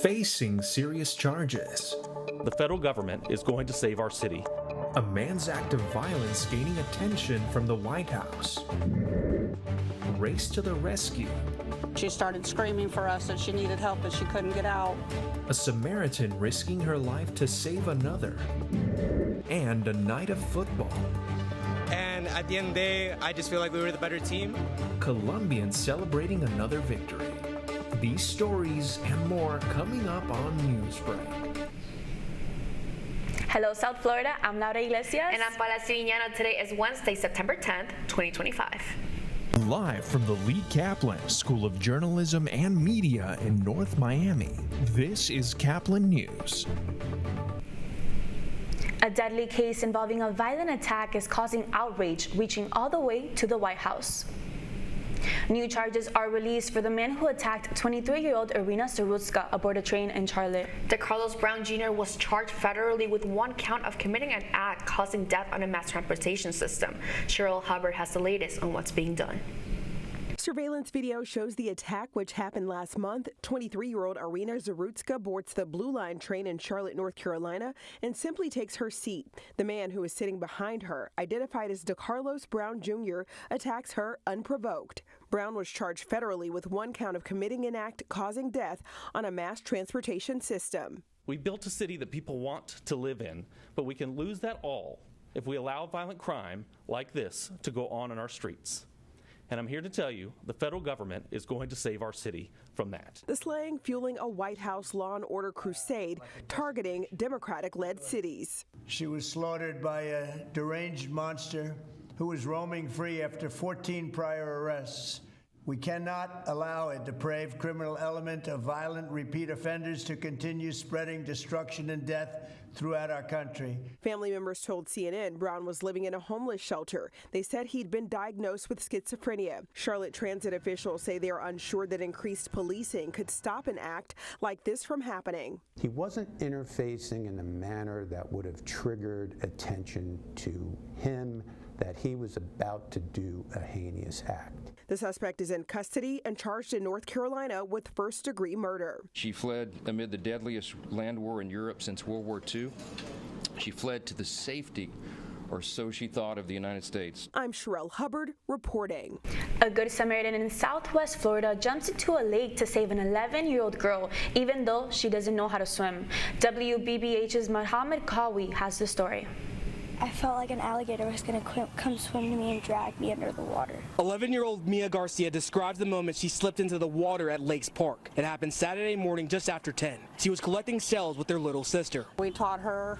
facing serious charges. The federal government is going to save our city. A man's act of violence gaining attention from the White House. Race to the rescue. She started screaming for us that she needed help and she couldn't get out. A Samaritan risking her life to save another. And a night of football. And at the end of the day, I just feel like we were the better team. Colombians celebrating another victory. These stories and more coming up on Newsbreak. Hello, South Florida. I'm Laura Iglesias. And I'm Paula Sirignano. Today is Wednesday, September 10th, 2025. Live from the Lee Caplin School of Journalism and Media in North Miami, this is Caplin News. A deadly case involving a violent attack is causing outrage, reaching all the way to the White House. New charges are released for the man who attacked 23-year-old Irina Sarutska aboard a train in Charlotte. DeCarlos Brown Jr. was charged federally with one count of committing an act causing death on a mass transportation system. Cheryl Hubbard has the latest on what's being done. Surveillance video shows the attack, which happened last month. 23-year-old Irina Sarutska boards the Blue Line train in Charlotte, North Carolina, and simply takes her seat. The man who is sitting behind her, identified as DeCarlos Brown Jr., attacks her unprovoked. Brown was charged federally with one count of committing an act causing death on a mass transportation system. We built a city that people want to live in, but we can lose that all if we allow violent crime like this to go on in our streets. And I'm here to tell you, the federal government is going to save our city from that. The slaying fueling a White House law and order crusade targeting Democratic-led cities. She was slaughtered by a deranged monster who was roaming free after 14 prior arrests. We cannot allow a depraved criminal element of violent repeat offenders to continue spreading destruction and death throughout our country. Family members told CNN Brown was living in a homeless shelter. They said he'd been diagnosed with schizophrenia. Charlotte transit officials say they are unsure that increased policing could stop an act like this from happening. He wasn't interfacing in a manner that would have triggered attention to him that he was about to do a heinous act. The suspect is in custody and charged in North Carolina with first-degree murder. She fled amid the deadliest land war in Europe since World War II. She fled to the safety, or so she thought, of the United States. I'm Cheryl Hubbard reporting. A Good Samaritan in Southwest Florida jumps into a lake to save an 11-year-old girl, even though she doesn't know how to swim. WBBH's Mohammed Kawi has the story. I felt like an alligator was going to come swim to me and drag me under the water. 11-year-old Mia Garcia describes the moment she slipped into the water at Lakes Park. It happened Saturday morning just after 10. She was collecting shells with her little sister. We taught her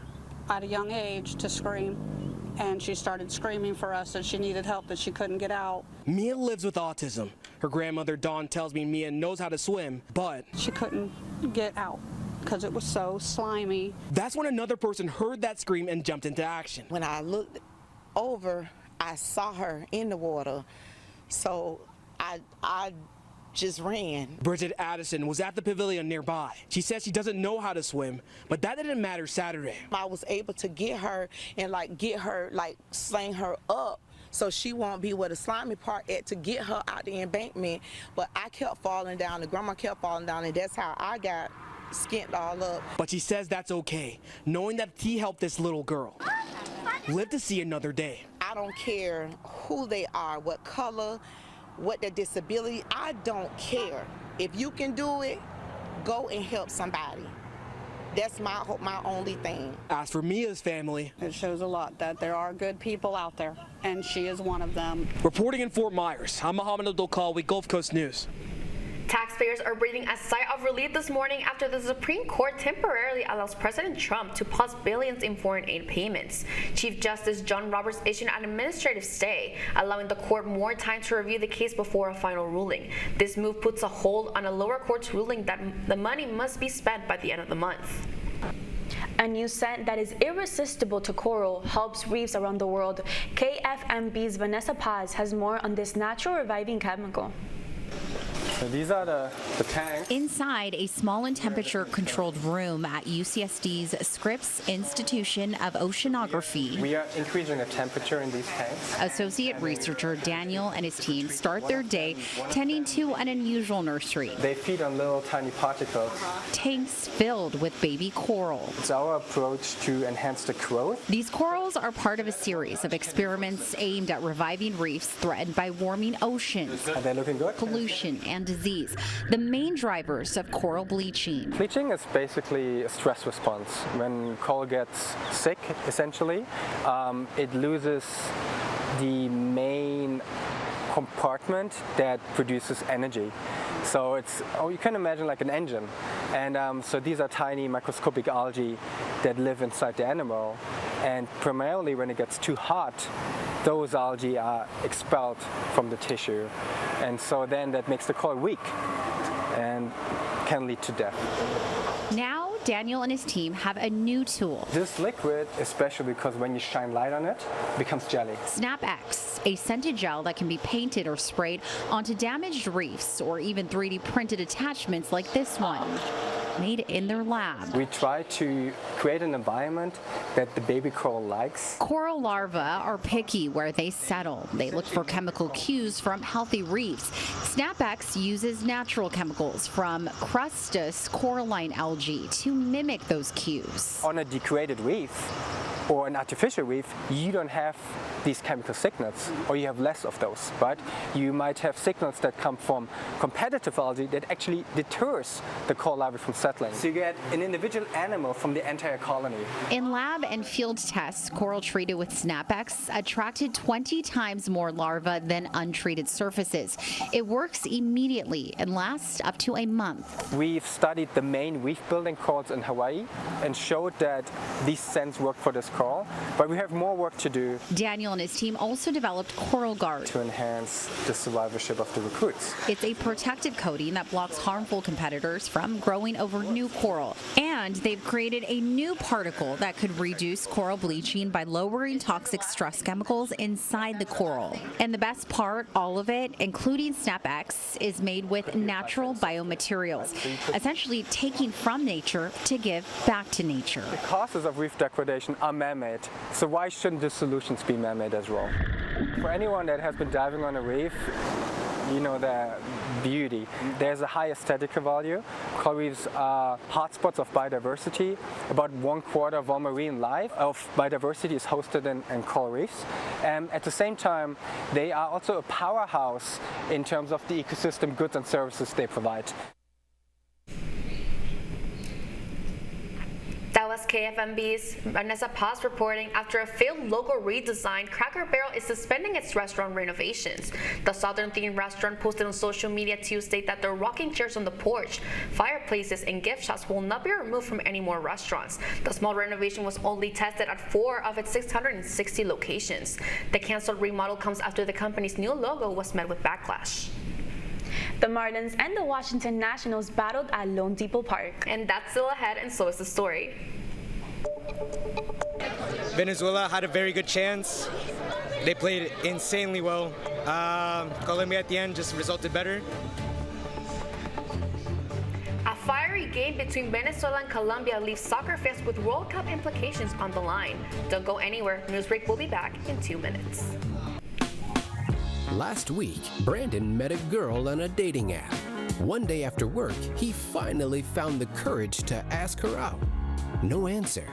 at a young age to scream, and she started screaming for us that she needed help, that she couldn't get out. Mia lives with autism. Her grandmother Dawn tells me Mia knows how to swim, but she couldn't get out because it was so slimy. That's when another person heard that scream and jumped into action. When I looked over, I saw her in the water, so I just ran. Bridget Addison was at the pavilion nearby. She says she doesn't know how to swim, but that didn't matter Saturday. I was able to get her and sling her up so she won't be where the slimy part at to get her out the embankment, but I kept falling down, the grandma kept falling down, and that's how I got skinned all up. But she says that's okay, knowing that he helped this little girl live to see another day. I don't care who they are, what color, what their disability, I don't care. If you can do it, go and help somebody. That's my only thing. As for Mia's family, it shows a lot that there are good people out there, and she is one of them. Reporting in Fort Myers, I'm Mohammed Abdul-Kawi, Gulf Coast News. Taxpayers are breathing a sigh of relief this morning after the Supreme Court temporarily allows President Trump to pause billions in foreign aid payments. Chief Justice John Roberts issued an administrative stay, allowing the court more time to review the case before a final ruling. This move puts a hold on a lower court's ruling that the money must be spent by the end of the month. A new scent that is irresistible to coral helps reefs around the world. KFMB's Vanessa Paz has more on this natural reviving chemical. So these are the tanks. Inside a small and temperature-controlled room at UCSD's Scripps Institution of Oceanography. We are increasing the temperature in these tanks. Associate researcher Daniel and his team start their day tending to an unusual nursery. They feed on little tiny particles. Tanks filled with baby coral. It's our approach to enhance the growth. These corals are part of a series of experiments aimed at reviving reefs threatened by warming oceans. Are they looking good? Pollution and disease, the main drivers of coral bleaching. Bleaching is basically a stress response. When coral gets sick, essentially, it loses the main compartment that produces energy. So it's, you can imagine like an engine. And so these are tiny microscopic algae that live inside the animal. And primarily when it gets too hot, those algae are expelled from the tissue. And so then that makes the coral weak and can lead to death. Now, Daniel and his team have a new tool. This liquid, especially because when you shine light on it, becomes jelly. SnapX, a scented gel that can be painted or sprayed onto damaged reefs or even 3D printed attachments like this one, made in their lab. We try to create an environment that the baby coral likes. Coral larvae are picky where they settle. They look for chemical cues from healthy reefs. SnapX uses natural chemicals from crustous coralline algae to mimic those cues. On a degraded reef or an artificial reef, you don't have these chemical signals, or you have less of those, but you might have signals that come from competitive algae that actually deters the coral larvae from settling. So you get an individual animal from the entire colony. In lab and field tests, coral treated with SnapX attracted 20 times more larvae than untreated surfaces. It works immediately and lasts up to a month. We've studied the main reef-building corals in Hawaii and showed that these scents work for this coral, but we have more work to do. Daniel and his team also developed Coral Guard to enhance the survivorship of the recruits. It's a protective coating that blocks harmful competitors from growing over new coral. And they've created a new particle that could reduce coral bleaching by lowering toxic stress chemicals inside the coral. And the best part, all of it, including SnapX, is made with natural biomaterials, essentially taking from nature to give back to nature. The causes of reef degradation are man-made, so why shouldn't the solutions be man-made as well? For anyone that has been diving on a reef, you know the beauty. There's a high aesthetic value. Coral reefs are hotspots of biodiversity. About 1/4 of all marine life of biodiversity is hosted in coral reefs. And at the same time, they are also a powerhouse in terms of the ecosystem goods and services they provide. That was KFMB's Vanessa Paz reporting. After a failed logo redesign, Cracker Barrel is suspending its restaurant renovations. The Southern-themed restaurant posted on social media Tuesday that the rocking chairs on the porch, fireplaces, and gift shops will not be removed from any more restaurants. The small renovation was only tested at 4 of its 660 locations. The canceled remodel comes after the company's new logo was met with backlash. The Marlins and the Washington Nationals battled at Lone Depot Park. And that's still ahead, and so is the story. Venezuela had a very good chance. They played insanely well. Colombia at the end just resulted better. A fiery game between Venezuela and Colombia leaves soccer fans with World Cup implications on the line. Don't go anywhere. Newsbreak will be back in 2 minutes. Last week, Brandon met a girl on a dating app. One day after work, he finally found the courage to ask her out. No answer.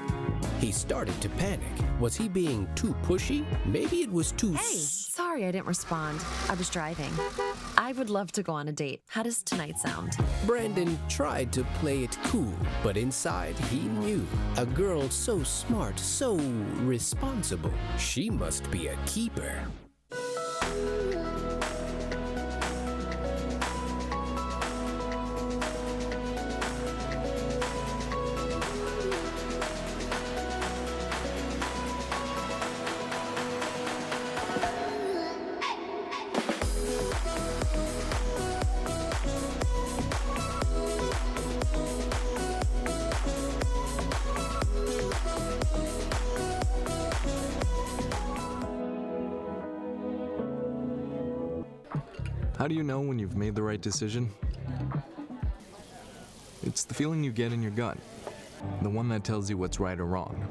He started to panic. Was he being too pushy? Maybe it was too... Hey, sorry I didn't respond. I was driving. I would love to go on a date. How does tonight sound? Brandon tried to play it cool, but inside he knew. A girl so smart, so responsible. She must be a keeper. How do you know when you've made the right decision? It's the feeling you get in your gut. The one that tells you what's right or wrong.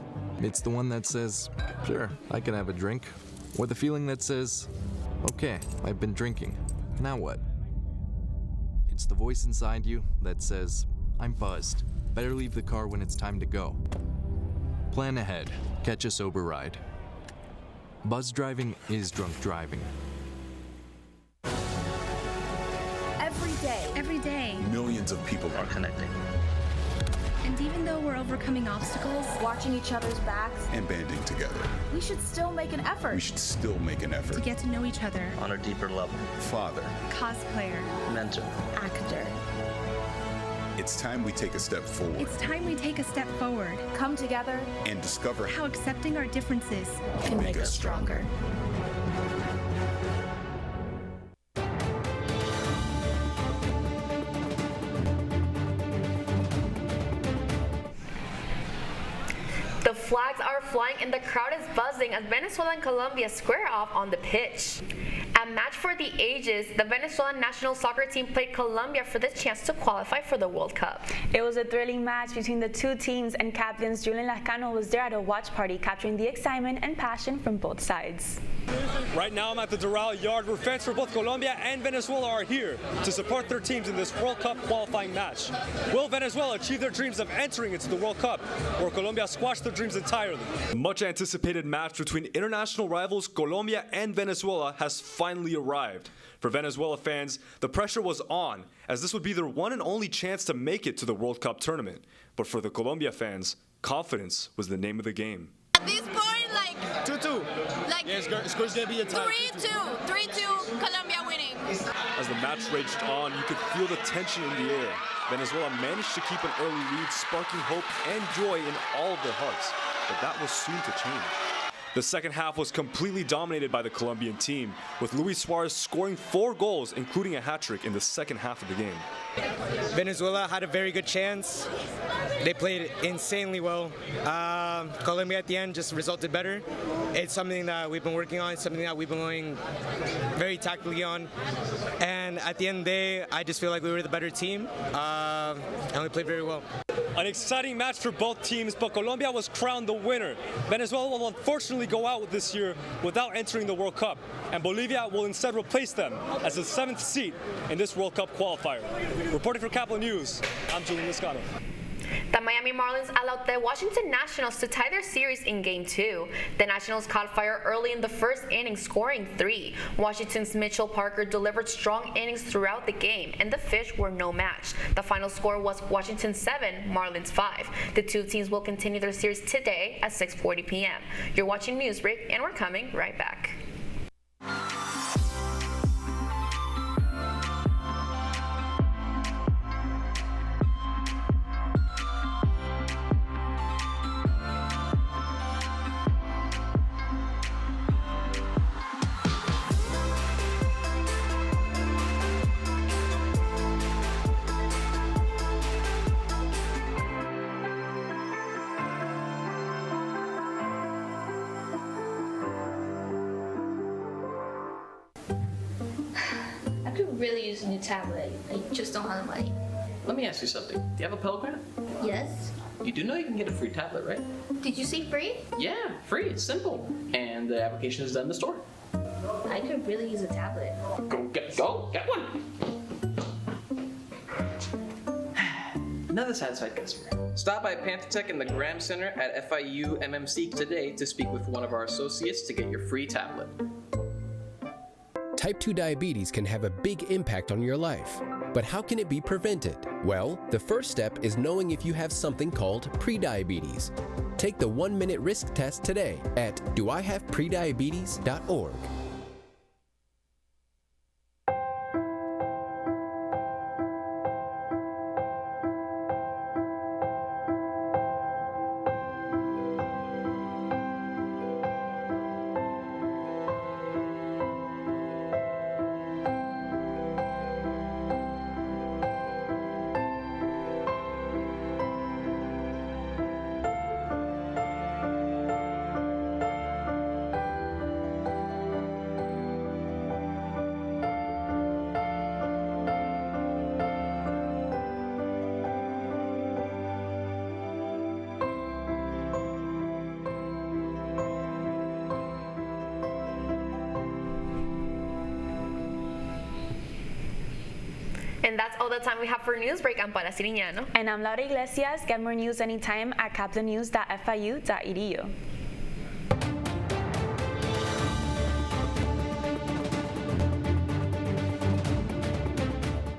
It's the one that says, sure, I can have a drink. Or the feeling that says, okay, I've been drinking. Now what? It's the voice inside you that says, I'm buzzed. Better leave the car when it's time to go. Plan ahead. Catch a sober ride. Buzz driving is drunk driving. Every day, millions of people are connecting. And even though we're overcoming obstacles, watching each other's backs, and banding together, we should still make an effort. We should still make an effort to get to know each other on a deeper level. Father, cosplayer, mentor, actor. It's time we take a step forward. It's time we take a step forward. Come together and discover how accepting our differences can make us stronger. The flags are flying and the crowd is buzzing as Venezuela and Colombia square off on the pitch. A match for the ages, the Venezuelan national soccer team played Colombia for the chance to qualify for the World Cup. It was a thrilling match between the two teams, and Caplin's Julian Lascano was there at a watch party, capturing the excitement and passion from both sides. Right now I'm at the Doral Yard where fans for both Colombia and Venezuela are here to support their teams in this World Cup qualifying match. Will Venezuela achieve their dreams of entering into the World Cup, or Colombia squash their dreams entirely? The much anticipated match between international rivals Colombia and Venezuela has finally arrived. For Venezuela fans, the pressure was on, as this would be their one and only chance to make it to the World Cup tournament. But for the Colombia fans, confidence was the name of the game. At this point, like 2-2. Like yeah, score's gonna be a tie. 3-2, Colombia winning. As the match raged on, you could feel the tension in the air. Venezuela managed to keep an early lead, sparking hope and joy in all of their hearts. But that was soon to change. The second half was completely dominated by the Colombian team, with Luis Suarez scoring 4 goals, including a hat-trick in the second half of the game. Venezuela had a very good chance. They played insanely well. Colombia at the end just resulted better. It's something that we've been working on, something that we've been going very tactically on. And at the end of the day, I just feel like we were the better team, and we played very well. An exciting match for both teams, but Colombia was crowned the winner. Venezuela will unfortunately go out this year without entering the World Cup, and Bolivia will instead replace them as the 7th seed in this World Cup qualifier. Reporting for Caplin News, I'm Julian Lascano. The Miami Marlins allowed the Washington Nationals to tie their series in Game 2. The Nationals caught fire early in the first inning, scoring 3. Washington's Mitchell Parker delivered strong innings throughout the game, and the Fish were no match. The final score was Washington 7, Marlins 5. The two teams will continue their series today at 6:40 p.m. You're watching Newsbreak, and we're coming right back. Really use a new tablet. I just don't have the money. Let me ask you something. Do you have a Pell Grant? Yes. You do know you can get a free tablet, right? Did you say free? Yeah, free. It's simple. And the application is done in the store. I could really use a tablet. Get one. Another satisfied customer. Stop by Panthertech in the Graham Center at FIU MMC today to speak with one of our associates to get your free tablet. Type 2 diabetes can have a big impact on your life. But how can it be prevented? Well, the first step is knowing if you have something called prediabetes. Take the 1-minute risk test today at doihaveprediabetes.org. And that's all the time we have for Newsbreak. I'm Paula Siriñano. And I'm Laura Iglesias. Get more news anytime at caplinnews.fiu.edu.